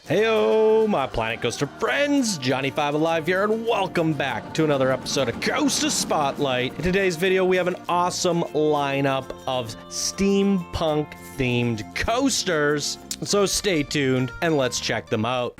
Heyo, my Planet Coaster friends, Johnny5 Alive here, and welcome back to another episode of Coaster Spotlight. In today's video, we have an awesome lineup of steampunk themed coasters, so stay tuned and let's check them out.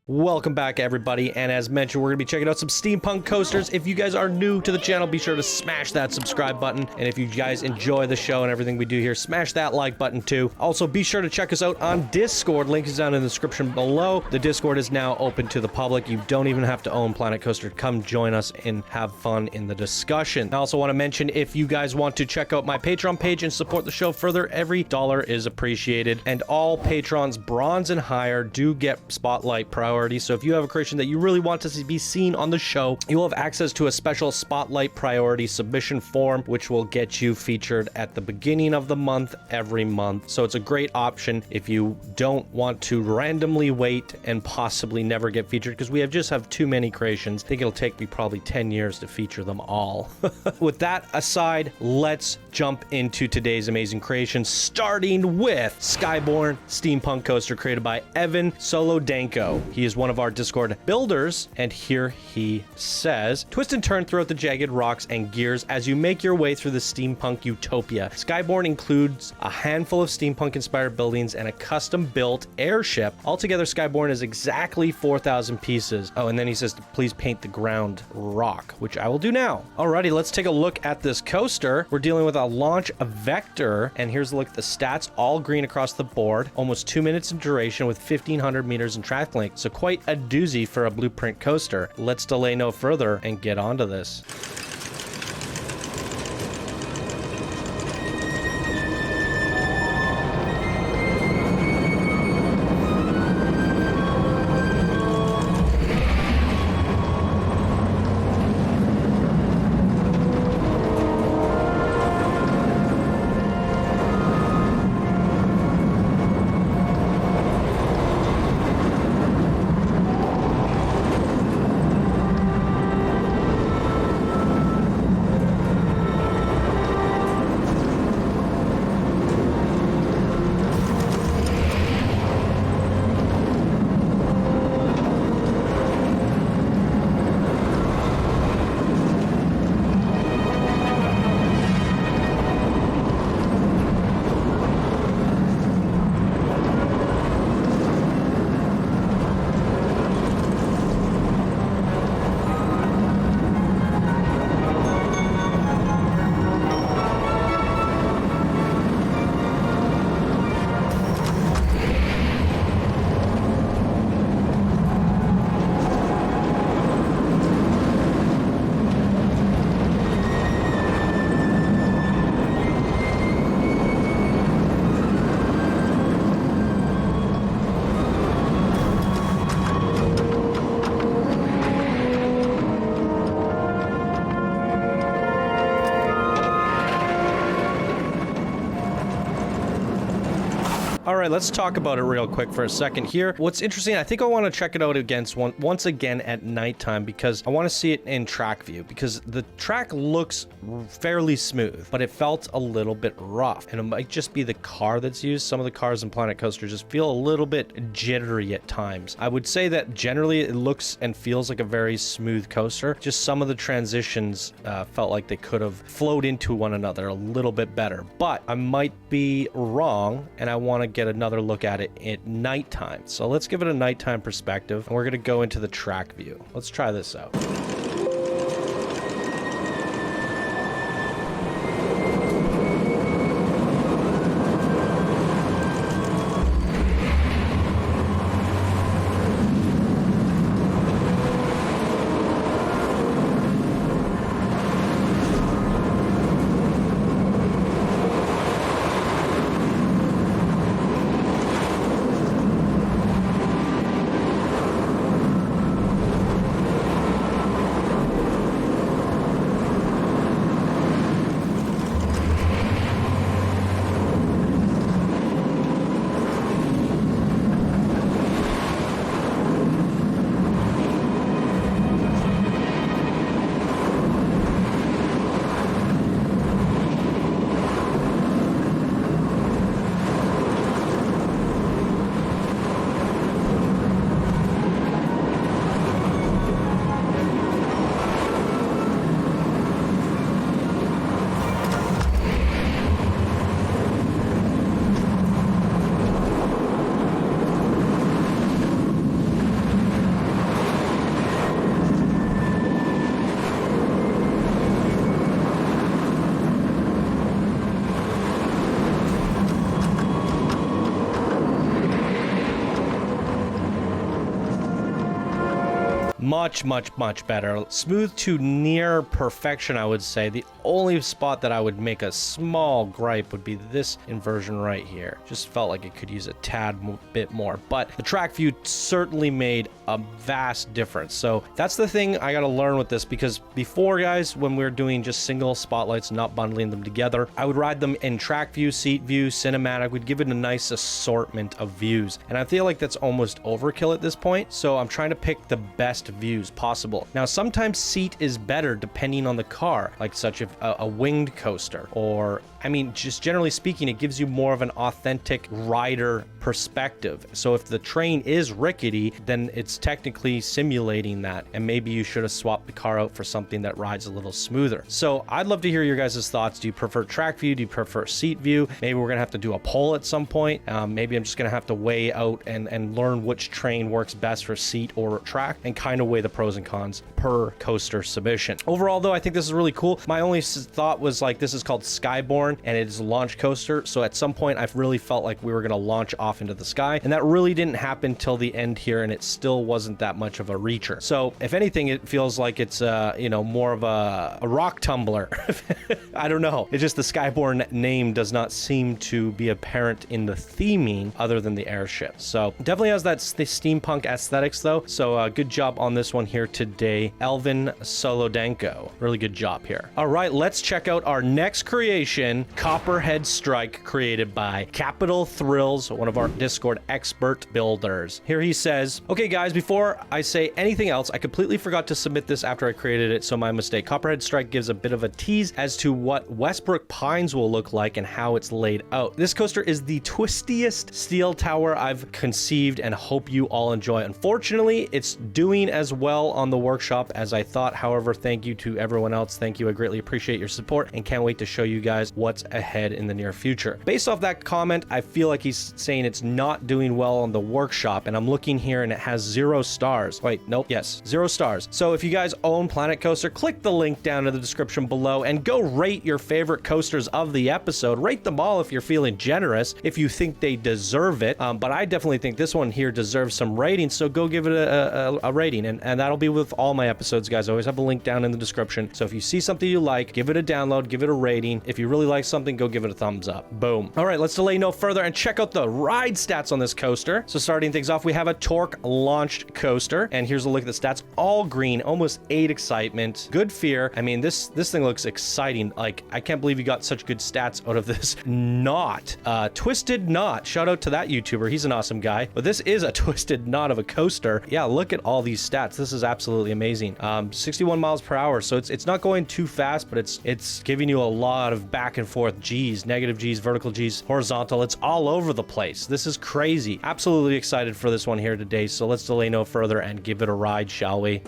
Welcome back, everybody, and as mentioned, we're going to be checking out some steampunk coasters. If you guys are new to the channel, be sure to smash that subscribe button, and if you guys enjoy the show and everything we do here, smash that like button too. Also, be sure to check us out on Discord. Link is down in the description below. The Discord is now open to the public. You don't even have to own Planet Coaster. Come join us and have fun in the discussion. I also want to mention, if you guys want to check out my Patreon page and support the show further, every dollar is appreciated, and all patrons bronze and higher do get spotlight priority. So if you have a creation that you really want to be seen on the show, you will have access to a special spotlight priority submission form, which will get you featured at the beginning of the month every month. So it's a great option if you don't want to randomly wait and possibly never get featured, because we just have too many creations. I think it'll take me probably 10 years to feature them all. With that aside, let's jump into today's amazing creation, starting with Skyborne Steampunk Coaster, created by Evan Solodenko. He is one of our Discord builders, and here he says, twist and turn throughout the jagged rocks and gears as you make your way through the steampunk utopia. Skyborne includes a handful of steampunk inspired buildings and a custom built airship. Altogether, Skyborne is exactly 4,000 pieces. Oh, and then he says to please paint the ground rock, which I will do now. Alrighty, let's take a look at this coaster. We're dealing with a launch vector, and here's a look at the stats, all green across the board, almost 2 minutes in duration with 1,500 meters in track length. So quite a doozy for a blueprint coaster. Let's delay no further and get onto this. All right, let's talk about it real quick for a second here. What's interesting, I think I want to check it out once again at nighttime, because I want to see it in track view, because the track looks fairly smooth, but it felt a little bit rough, and it might just be the car that's used. Some of the cars in Planet Coaster just feel a little bit jittery at times. I would say that generally it looks and feels like a very smooth coaster. Just some of the transitions felt like they could have flowed into one another a little bit better, but I might be wrong, and I want to get another look at it at nighttime. So let's give it a nighttime perspective, and we're going to go into the track view. Let's try this out. much better. Smooth to near perfection, I would say. The only spot that I would make a small gripe would be this inversion right here. Just felt like it could use a tad bit more, but the track view certainly made a vast difference. So that's the thing I got to learn with this, because before, guys, when we were doing just single spotlights, not bundling them together, I would ride them in track view, seat view, cinematic. We'd give it a nice assortment of views, and I feel like that's almost overkill at this point. So I'm trying to pick the best views possible. Now, sometimes seat is better depending on the car, like such a winged coaster, or I mean, just generally speaking, it gives you more of an authentic rider perspective. So if the train is rickety, then it's technically simulating that, and maybe you should have swapped the car out for something that rides a little smoother. So I'd love to hear your guys' thoughts. Do you prefer track view? Do you prefer seat view? Maybe we're gonna have to do a poll at some point. Maybe I'm just gonna have to weigh out and learn which train works best for seat or track, and kind of weigh the pros and cons per coaster submission. Overall, though, I think this is really cool. My only thought was, like, this is called Skyborne, and it is a launch coaster. So at some point, I've really felt like we were gonna launch off into the sky, and that really didn't happen till the end here, and it still wasn't that much of a reacher. So if anything, it feels like it's you know, more of a rock tumbler. I don't know. It's just the Skyborne name does not seem to be apparent in the theming other than the airship. So definitely has the steampunk aesthetics, though. So good job on this one here today, Elvin Solodenko. Really good job here. All right, let's check out our next creation, Copperhead Strike, created by Capital Thrills, one of our Discord expert builders. Here he says, okay guys, before I say anything else, I completely forgot to submit this after I created it, so my mistake. Copperhead Strike gives a bit of a tease as to what Westbrook Pines will look like and how it's laid out. This coaster is the twistiest steel tower I've conceived, and hope you all enjoy. Unfortunately, it's doing as well on the workshop as I thought. However, thank you to everyone else. Thank you. I greatly appreciate your support, and can't wait to show you guys what's ahead in the near future. Based off that comment, I feel like he's saying it's not doing well on the workshop, and I'm looking here and it has 0 stars. Wait, nope, yes, 0 stars. So if you guys own Planet Coaster, click the link down in the description below and go rate your favorite coasters of the episode. Rate them all if you're feeling generous, if you think they deserve it. But I definitely think this one here deserves some rating, so go give it a rating, and that'll be with all my episodes, guys. I always have a link down in the description. So if you see something you like, give it a download, give it a rating. If you really like something, go give it a thumbs up. Boom. All right, let's delay no further and check out the ride stats on this coaster. So starting things off, we have a torque launched coaster, and here's a look at the stats. All green, almost 8 excitement, good fear. I mean, this thing looks exciting. Like, I can't believe you got such good stats out of this. Not Twisted Knot, shout out to that YouTuber, he's an awesome guy. But this is a twisted knot of a coaster. Yeah, look at all these stats. This is absolutely amazing. 61 miles per hour, so it's not going too fast, but it's giving you a lot of back and forth G's, negative G's, vertical G's, horizontal. It's all over the place. This is crazy. Absolutely excited for this one here today, so let's delay no further and give it a ride, shall we?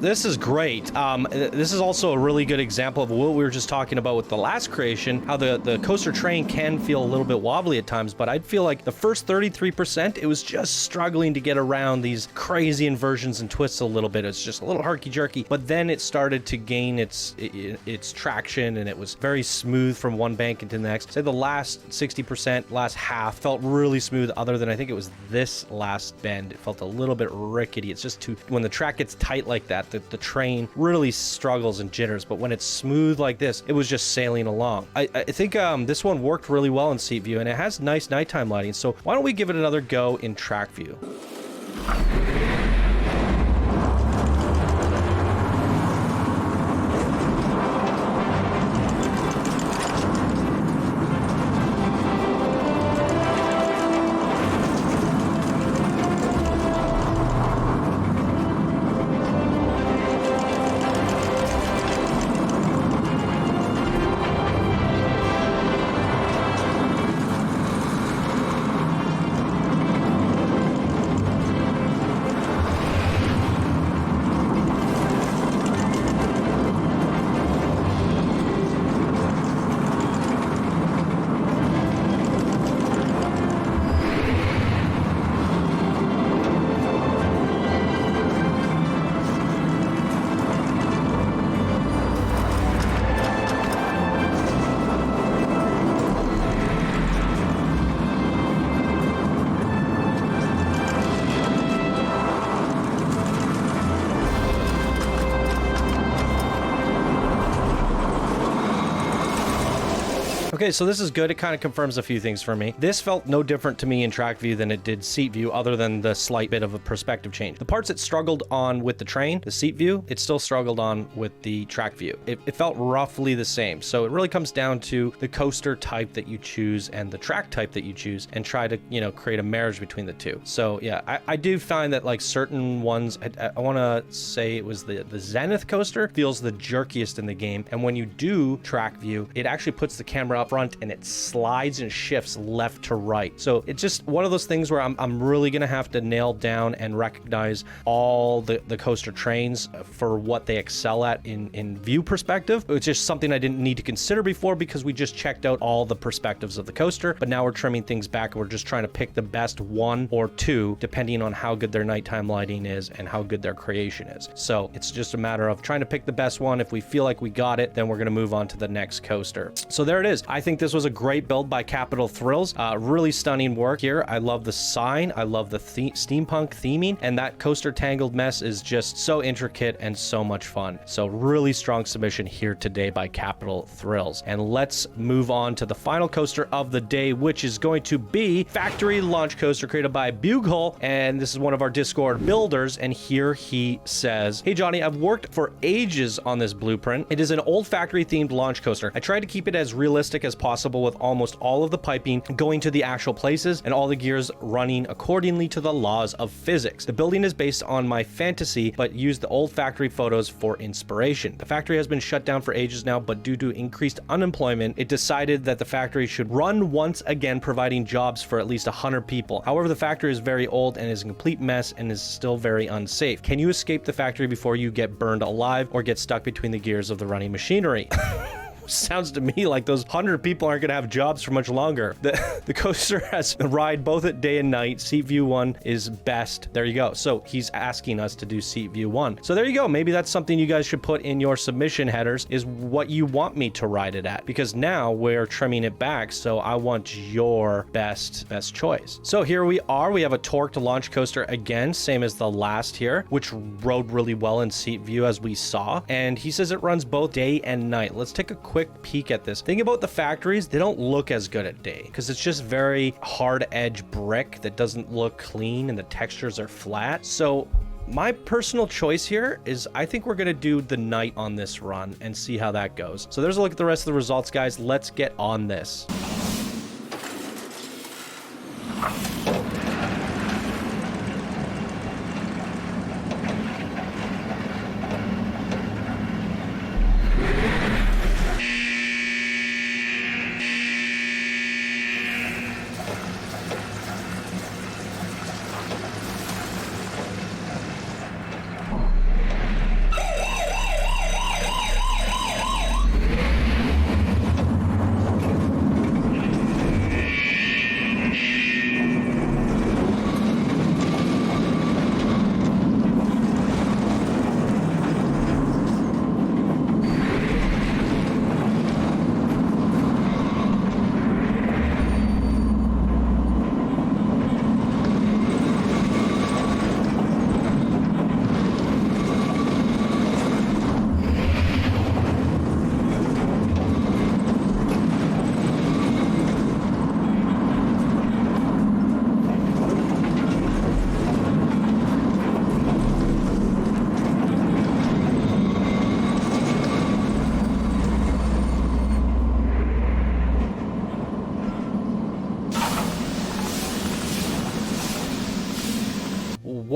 This is great. This is also a really good example of what we were just talking about with the last creation, how the coaster train can feel a little bit wobbly at times, but I'd feel like the first 33%, it was just struggling to get around these crazy inversions and twists a little bit. It's just a little herky-jerky, but then it started to gain its traction, and it was very smooth from one bank into the next. Say the last 60%, last half, felt really smooth, other than I think it was this last bend. It felt a little bit rickety. It's just when the track gets tight like like that. The train really struggles and jitters, but when it's smooth like this, it was just sailing along. I think this one worked really well in Seat View, and it has nice nighttime lighting, so why don't we give it another go in Track View? Okay, so this is good. It kind of confirms a few things for me. This felt no different to me in Track View than it did Seat View, other than the slight bit of a perspective change. The parts it struggled on with the train, the Seat View, it still struggled on with the Track View. It felt roughly the same. So it really comes down to the coaster type that you choose and the track type that you choose, and try to, you know, create a marriage between the two. So yeah, I do find that like certain ones, I want to say it was the Zenith coaster feels the jerkiest in the game. And when you do Track View, it actually puts the camera up front and it slides and shifts left to right. So it's just one of those things where I'm really gonna have to nail down and recognize all the coaster trains for what they excel at in view perspective. It's just something I didn't need to consider before because we just checked out all the perspectives of the coaster, but now we're trimming things back and we're just trying to pick the best one or two depending on how good their nighttime lighting is and how good their creation is. So it's just a matter of trying to pick the best one. If we feel like we got it, then we're gonna move on to the next coaster. So there it is. I think this was a great build by Capital Thrills. Really stunning work here. I love the sign. I love the steampunk theming, and that coaster tangled mess is just so intricate and so much fun. So really strong submission here today by Capital Thrills. And let's move on to the final coaster of the day, which is going to be Factory Launch Coaster, created by Bugle. And this is one of our Discord builders. And here he says, "Hey Johnny, I've worked for ages on this blueprint. It is an old factory themed launch coaster. I tried to keep it as realistic as possible with almost all of the piping going to the actual places and all the gears running accordingly to the laws of physics. The building is based on my fantasy, but used the old factory photos for inspiration. The factory has been shut down for ages now, but due to increased unemployment, it decided that the factory should run once again, providing jobs for at least 100 people. However, the factory is very old and is a complete mess and is still very unsafe. Can you escape the factory before you get burned alive or get stuck between the gears of the running machinery?" Sounds to me like those 100 people aren't going to have jobs for much longer. The coaster has a ride both at day and night. Seat View 1 is best. There you go. So he's asking us to do Seat View 1. So there you go. Maybe that's something you guys should put in your submission headers, is what you want me to ride it at, because now we're trimming it back. So I want your best choice. So here we are. We have a torqued launch coaster again, same as the last here, which rode really well in Seat View as we saw. And he says it runs both day and night. Let's take a quick peek at this. Think about the factories, they don't look as good at day because it's just very hard edge brick that doesn't look clean and the textures are flat. So my personal choice here is I think we're going to do the night on this run and see how that goes. So there's a look at the rest of the results, guys. Let's get on this.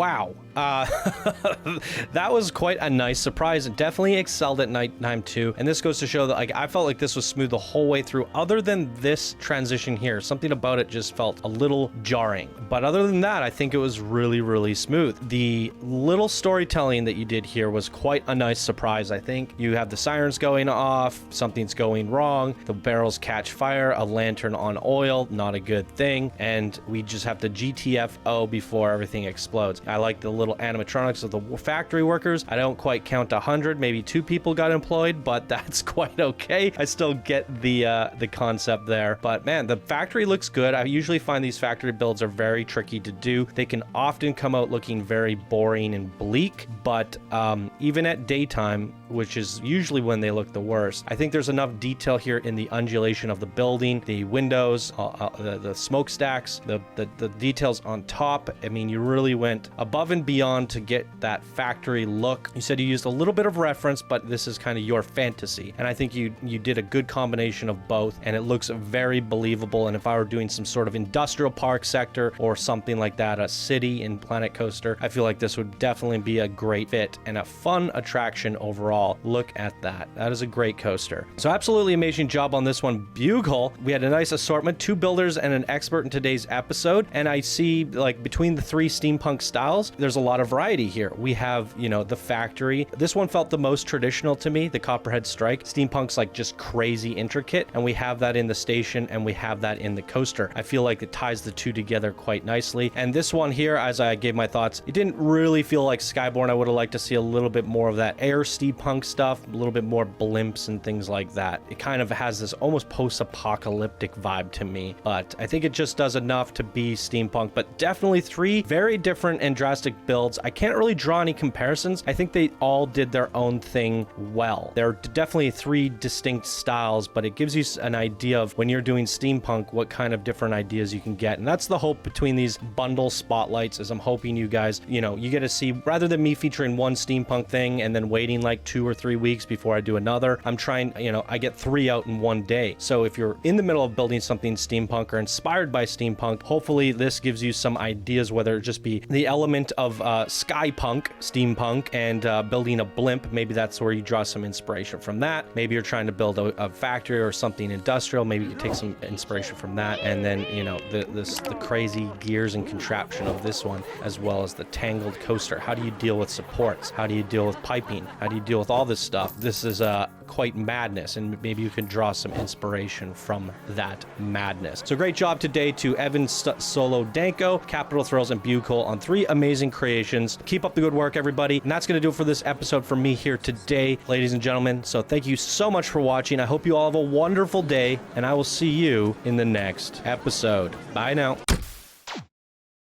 wow. That was quite a nice surprise. It definitely excelled at nighttime too. And this goes to show that like I felt like this was smooth the whole way through, other than this transition here. Something about it just felt a little jarring. But other than that, I think it was really, really smooth. The little storytelling that you did here was quite a nice surprise, I think. You have the sirens going off, something's going wrong, the barrels catch fire, a lantern on oil, not a good thing, and we just have to GTFO before everything explodes. I like the little animatronics of the factory workers. I don't quite count 100, maybe 2 people got employed, but that's quite okay. I still get the concept there. But man, the factory looks good. I usually find these factory builds are very tricky to do. They can often come out looking very boring and bleak, but even at daytime, which is usually when they look the worst, I think there's enough detail here in the undulation of the building, the windows, the smokestacks, the details on top. I mean, you really went above and beyond to get that factory look. You said you used a little bit of reference, but this is kind of your fantasy, and I think you did a good combination of both, and it looks very believable. And if I were doing some sort of industrial park sector or something like that, a city in Planet Coaster, I feel like this would definitely be a great fit and a fun attraction overall. Look at that. That is a great coaster. So absolutely amazing job on this one, Bugle. We had a nice assortment, 2 builders and an expert in today's episode, and I see like between the 3 steampunk styles, there's a lot of variety here. We have, you know, the factory. This one felt the most traditional to me, the Copperhead Strike. Steampunk's like just crazy intricate, and we have that in the station and we have that in the coaster. I feel like it ties the two together quite nicely. And this one here, as I gave my thoughts, it didn't really feel like Skyborne. I would have liked to see a little bit more of that air steampunk stuff, a little bit more blimps and things like that. It kind of has this almost post-apocalyptic vibe to me, but I think it just does enough to be steampunk. But definitely 3 very different and drastic builds. I can't really draw any comparisons. I think they all did their own thing well. There are definitely 3 distinct styles, but it gives you an idea of when you're doing steampunk, what kind of different ideas you can get. And that's the hope between these bundle spotlights, is I'm hoping you guys, you know, you get to see, rather than me featuring one steampunk thing and then waiting like 2 or 3 weeks before I do another, I'm trying, you know, I get 3 out in one day. So if you're in the middle of building something steampunk or inspired by steampunk, hopefully this gives you some ideas, whether it just be the element of skypunk, steampunk, and building a blimp. Maybe that's where you draw some inspiration from that. Maybe you're trying to build a factory or something industrial. Maybe you take some inspiration from that. And then, you know, the crazy gears and contraption of this one, as well as the tangled coaster. How do you deal with supports? How do you deal with piping? How do you deal with all this stuff? This is quite madness, and maybe you can draw some inspiration from that madness. So great job today to Evan Solo Danko, Capital Thrills, and Bucol on 3 amazing creations. Keep up the good work, everybody. And that's going to do it for this episode from me here today, ladies and gentlemen. So thank you so much for watching. I hope you all have a wonderful day, and I will see you in the next episode. Bye now.